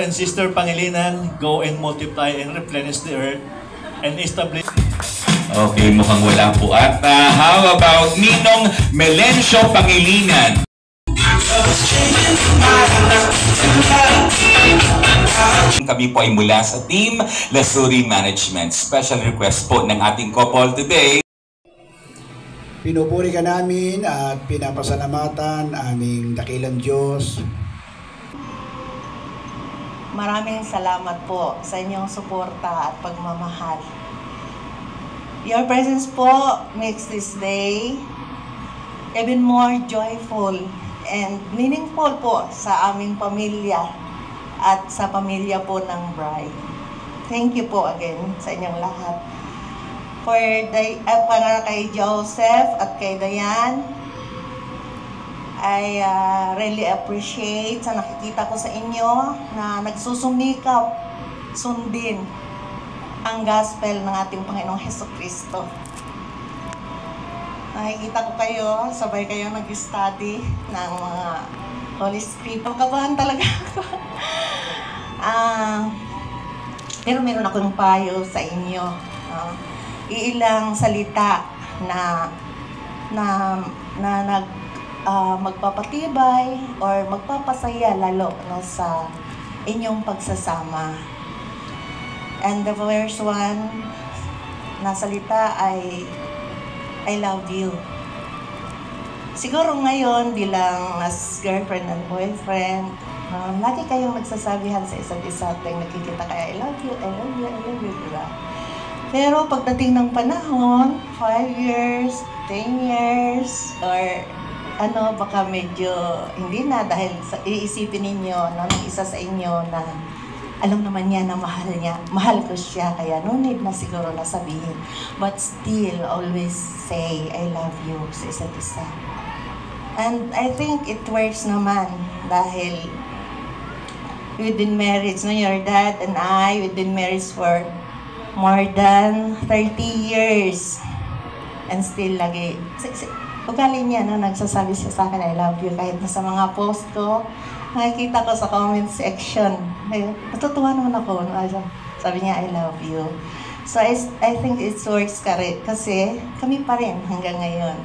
and Sister Pangilinan, go and multiply and replenish the earth and establish. Okay, mukhang wala po. At how about Ninong Melencio Pangilinan? Kami po ay mula sa Team Lasuri Management. Special request po ng ating couple today. Pinupuri ka namin at pinapasalamatan aming dakilang Diyos. Maraming salamat po sa inyong suporta at pagmamahal. Your presence po makes this day even more joyful and meaningful po sa aming pamilya at sa pamilya po ng bride. Thank you po again sa inyong lahat. Para kay Joseph at kay Diane, I really appreciate sa nakikita ko sa inyo na nagsusumikap sundin ang gospel ng ating Panginoong Hesukristo. Nakikita ko kayo, sabay kayo nag-study ng mga Holy Spirit. Pagkabahan talaga ako. Pero meron akong payo sa inyo. Iilang salita na magpapatibay or magpapasaya lalo na sa inyong pagsasama. And the first one na salita ay I love you. Siguro ngayon bilang as girlfriend and boyfriend, lagi kayong nagsasabihan sa isa't isa tuwing nakikita kayo, I love you, I love you, I love you, diba? Pero pagdating ng panahon, 5 years, 10 years, or baka medyo hindi na dahil iisipin ninyo ng isa sa inyo na alam naman niya na mahal ko siya, kaya no need na siguro na sabihin. But still, always say, I love you sa isa't isa. And I think it works naman dahil we've been married, your dad and I, we've been married for more than 30 years. And still lagi, ugali niya, nagsasabi siya sa akin, I love you, kahit na sa mga post ko, nakikita ko sa comment section. Natutuwa naman ako. Sabi niya, I love you. So I think it works kasi kami pa rin hanggang ngayon.